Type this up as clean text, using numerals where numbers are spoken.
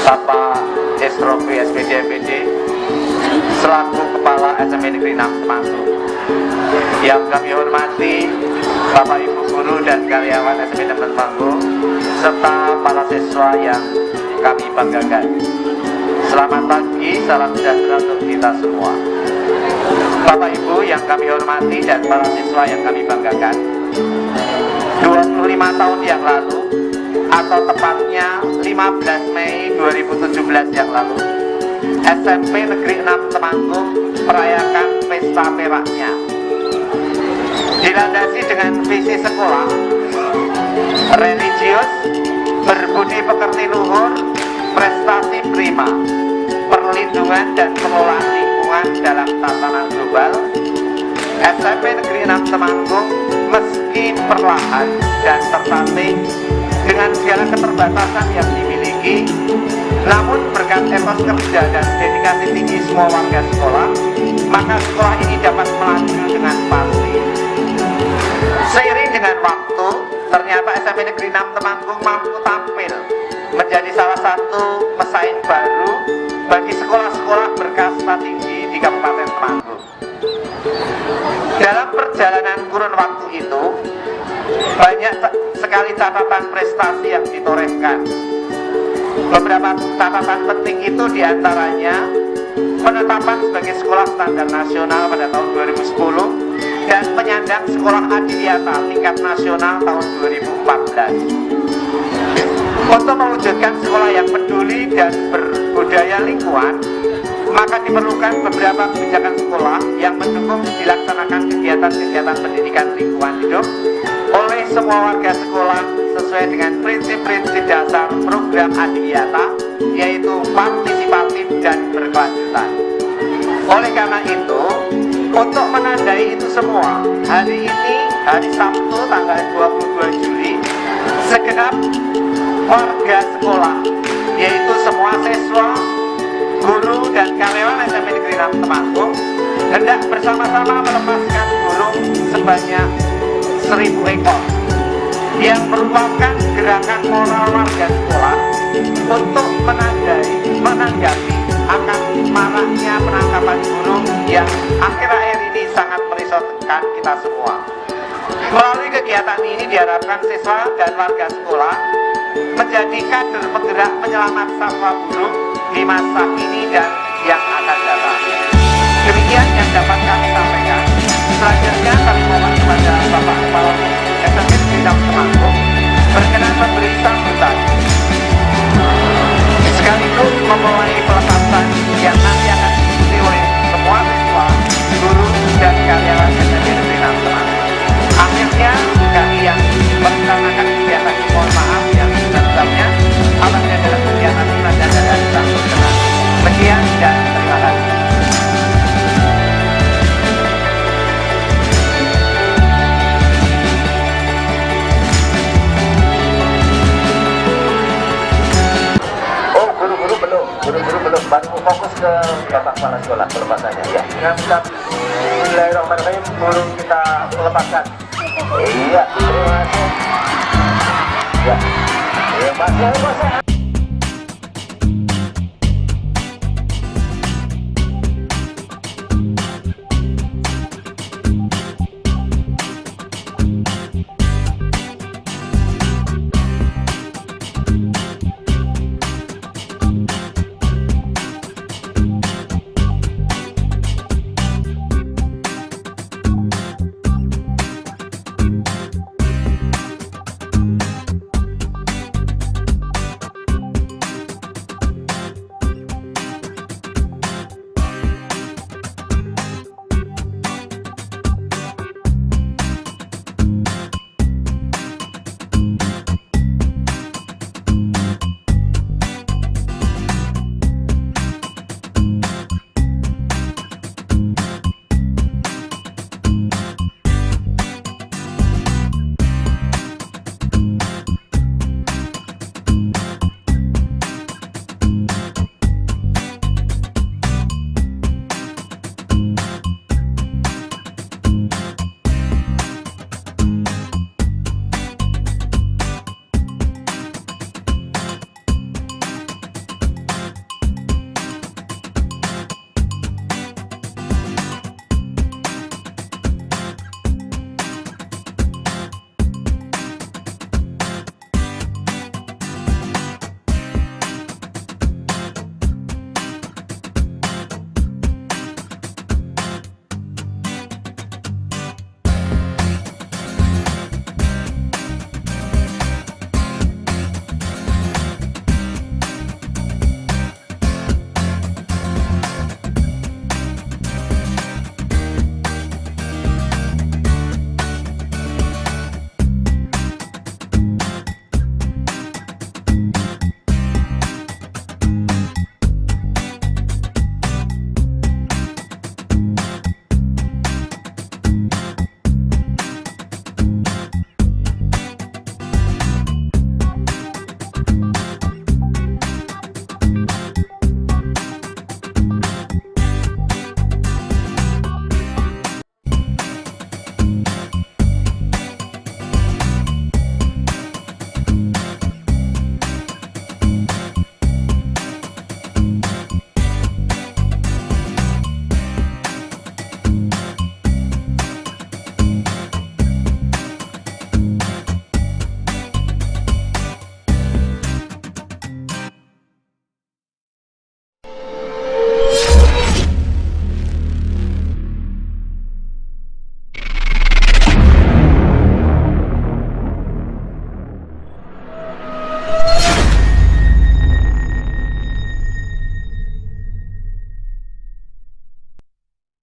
Bapak Esrofi SPD MPD selaku Kepala SMP Negeri 6 Temanggung. Yang kami hormati Bapak Ibu Guru dan karyawan SMP 6 Temanggung serta para siswa yang kami banggakan. Selamat pagi, salam sejahtera untuk kita semua. Bapak Ibu yang kami hormati dan para siswa yang kami banggakan, 25 tahun yang lalu atau tepatnya 15 Mei 2017 yang lalu, SMP Negeri 6 Temanggung merayakan pesta peraknya. Dilandasi dengan visi sekolah religius, berbudi pekerti luhur, prestasi prima, perlindungan dan pengelolaan lingkungan dalam tatanan global, SMP Negeri 6 Temanggung meski perlahan dan tertatih dengan segala keterbatasan yang dimiliki, namun berkat etos kerja dan dedikasi tinggi semua warga sekolah, maka sekolah ini dapat melaju dengan pasti. Seiring dengan waktu, ternyata SMP Negeri 6 Temanggung mampu tampil menjadi salah satu pesaing baru bagi sekolah-sekolah berkasta tinggi di Kabupaten Temanggung. Dalam perjalanan kurun waktu itu, banyak sekali catatan prestasi yang ditorehkan. Beberapa catatan penting itu diantaranya penetapan sebagai sekolah standar nasional pada tahun 2010 dan penyandang sekolah adiwiyata tingkat nasional tahun 2014. Untuk mewujudkan sekolah yang peduli dan berbudaya lingkungan, maka diperlukan beberapa kebijakan sekolah yang mendukung dilaksanakan kegiatan-kegiatan pendidikan lingkungan hidup oleh semua warga sekolah sesuai dengan prinsip-prinsip dasar program adiwiyata, yaitu partisipatif dan berkelanjutan. Oleh karena itu, untuk menandai itu semua, hari ini, hari Sabtu tanggal 22 Juli, segenap warga sekolah, yaitu semua siswa, guru dan karyawan SMP Negeri 6 Temanggung hendak bersama-sama melepaskan burung sebanyak 1000 ekor yang merupakan gerakan moral warga sekolah untuk menanggapi akan maraknya penangkapan burung yang akhir-akhir ini sangat merisaukan kita semua. Melalui kegiatan ini diharapkan siswa dan warga sekolah menjadi kader penggerak penyelamat satwa burung di masa ini dan yang akan datang. Demikian yang dapat kami sampaikan. Selanjutnya kami mohon kepada Bapak Kepala SMP Negeri 6 Temanggung berkenan memberi sambutan sekaligus memulai pelepasan yang nanti akan diikuti oleh semua siswa, guru dan karyawan SMP Negeri 6 Temanggung. Akhirnya kami yang melaksanakan kegiatan mohon maaf yang sebesar-besarnya apabila dalam kegiatan dan disambut dengan sekian dan terima kasih. Guru-guru belum, baru fokus ke Bapak Kepala Sekolah pelepasannya ya. Dengan ucap Bismillahirrahmanirrahim, burung kita lepaskan. Iya, terima kasih. Ya, terima kasih.